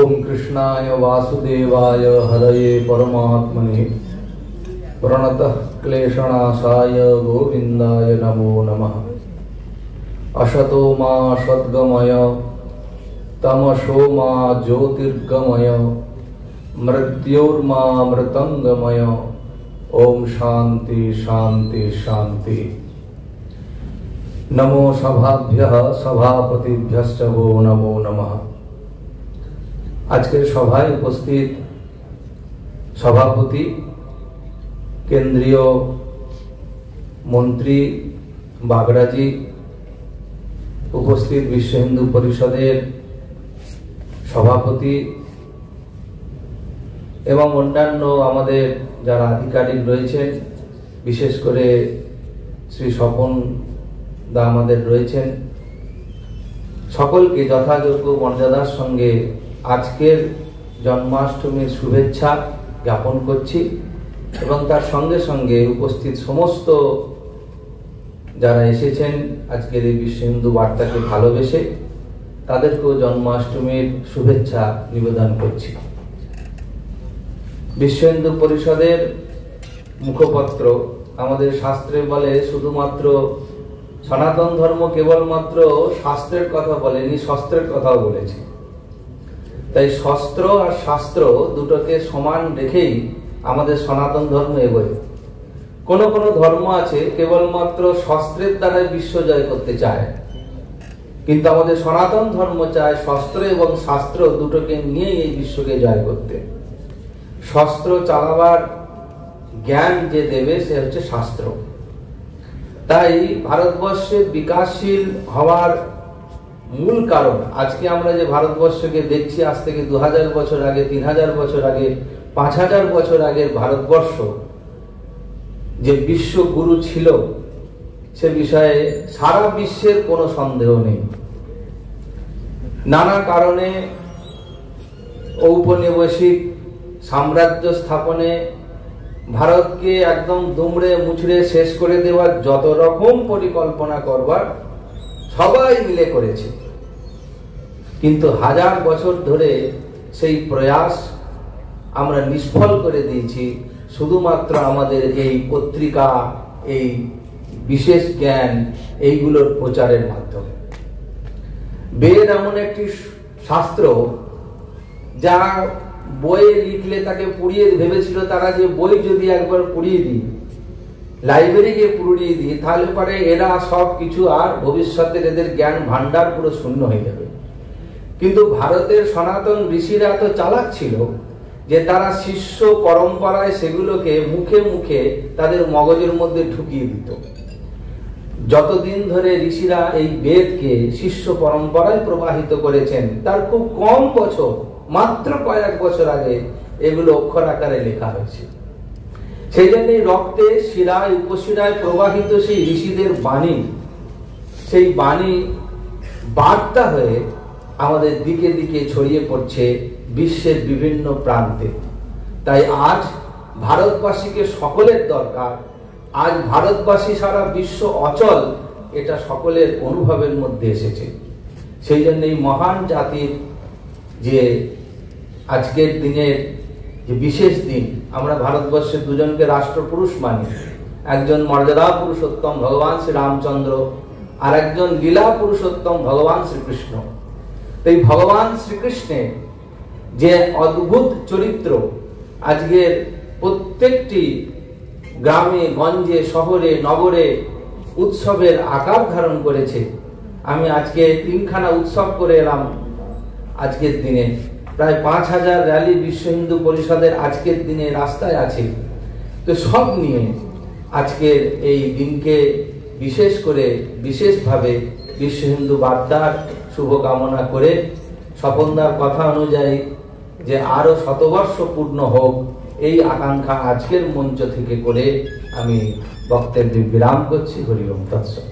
ओम कृष्णाय वासुदेवाय हरये परमात्मने प्रणतः क्लेशनाशाय गोविंदाय नमो नमः। अशतो मा सद्गमय तमसो मा ज्योतिर्गमय मृत्योर्मा मृतंगमय। ओम शांति शांति शांति। नमो सभाभ्यः सभापतिभ्यश्च वो नमो नमः। আজকের সভায় উপস্থিত সভাপতি, কেন্দ্রীয় মন্ত্রী বাগড়াজি, উপস্থিত বিশ্ব হিন্দু পরিষদের সভাপতি এবং অন্যান্য আমাদের যারা আধিকারিক রয়েছেন, বিশেষ করে শ্রী স্বপন দা আমাদের রয়েছেন, সকলকে যথাযোগ্য মর্যাদার সঙ্গে আজকের জন্মাষ্টমীর শুভেচ্ছা জ্ঞাপন করছি এবং তার সঙ্গে সঙ্গে উপস্থিত সমস্ত যারা এসেছেন আজকের এই বিশ্ব হিন্দু বার্তাকে ভালোবেসে তাদেরকেও জন্মাষ্টমীর শুভেচ্ছা নিবেদন করছি। বিশ্ব হিন্দু পরিষদের মুখপত্র আমাদের শাস্ত্রে বলে শুধুমাত্র সনাতন ধর্ম কেবলমাত্র শাস্ত্রের কথা বলেনি, শস্ত্রের কথাও বলেছে। তাই শস্ত্র আর শাস্ত্র দুটোকে সমান রেখেই আমাদের সনাতন ধর্ম এগোয়। কোন কোন ধর্ম আছে কেবলমাত্র শস্ত্রের দ্বারাই বিশ্ব জয় করতে চায়, কিন্তু আমাদের সনাতন ধর্ম চায় শস্ত্র এবং শাস্ত্র দুটোকে নিয়েই এই বিশ্বকে জয় করতে। শস্ত্র চালাবার জ্ঞান যে দেবে সে হচ্ছে শাস্ত্র। তাই ভারতবর্ষের বিকাশশীল হওয়ার মূল কারণ, আজকে আমরা যে ভারতবর্ষকে দেখছি আজ থেকে 2000 বছর আগে, 3000 বছর আগে, 5000 বছর আগের ভারতবর্ষ যে বিশ্বগুরু ছিল সে বিষয়ে সারা বিশ্বের কোনো সন্দেহ নেই। নানা কারণে ঔপনিবেশিক সাম্রাজ্য স্থাপনে ভারতকে একদম দুমড়ে মুচড়ে শেষ করে দেওয়ার যত রকম পরিকল্পনা করবার সবাই মিলে করেছে, কিন্তু 1000 বছর ধরে সেই প্রয়াস আমরা নিষ্ফল করে দিয়েছি শুধুমাত্র আমাদের এই পত্রিকা, এই বিশেষ জ্ঞান, এইগুলোর প্রচারের মাধ্যমে। বেদ এমন একটি শাস্ত্র যা বইয়ে লিখলে তাকে পুড়িয়ে ভেবেছিল তারা যে বই যদি একবার পুড়িয়ে দিই, লাইব্রেরিকে পুড়িয়ে দিই, তাহলে পরে এরা সব কিছু আর ভবিষ্যতের এদের জ্ঞান ভান্ডার পুরো শূন্য হয়ে যাবে। কিন্তু ভারতের সনাতন ঋষিরা তো চালাক ছিল যে তারা শিষ্য পরম্পরায় সেগুলোকে মুখে মুখে তাদের মগজের মধ্যে ঢুকিয়ে দিত। যতদিন ধরে ঋষিরা এই বেদকে শিষ্য পরম্পরায় প্রবাহিত করেছেন তার খুব কম বছর, মাত্র কয়েক বছর আগে এগুলো অক্ষর আকারে লেখা হয়েছে। সেই জন্যই রক্তে শিরায় উপশিরায় প্রবাহিত সেই ঋষিদের বাণী, সেই বাণী বার্তা হয়ে আমাদের দিকে দিকে ছড়িয়ে পড়ছে বিশ্বের বিভিন্ন প্রান্তে। তাই আজ ভারতবাসীকে সকলের দরকার, আজ ভারতবাসী সারা বিশ্ব অচল, এটা সকলের অনুভবের মধ্যে এসেছে। সেই জন্য এই মহান জাতির যে আজকের দিনের যে বিশেষ দিন, আমরা ভারতবর্ষের দুজনকে রাষ্ট্রপুরুষ মানি, একজন মর্যাদা পুরুষোত্তম ভগবান শ্রী রামচন্দ্র আর একজন লীলা পুরুষোত্তম ভগবান শ্রীকৃষ্ণ। এই ভগবান শ্রীকৃষ্ণের যে অদ্ভুত চরিত্র আজকের প্রত্যেকটি গ্রামে গঞ্জে শহরে নগরে উৎসবের আকার ধারণ করেছে। আমি আজকে 3খানা উৎসব করে এলাম আজকের দিনে, প্রায় 5000 র্যালি বিশ্ব হিন্দু পরিষদের আজকের দিনে রাস্তায় আছে। তো সব নিয়ে আজকের এই দিনকে বিশেষ করে বিশেষভাবে বিশ্ব হিন্দু বার্তার শুভকামনা করে স্বপনদার কথা অনুযায়ী যে আরো শতবর্ষ পূর্ণ হোক এই আকাঙ্ক্ষা আজকের মঞ্চ থেকে করে আমি বক্তব্যে বিরাম করছি। হরি ওম তৎসৎ।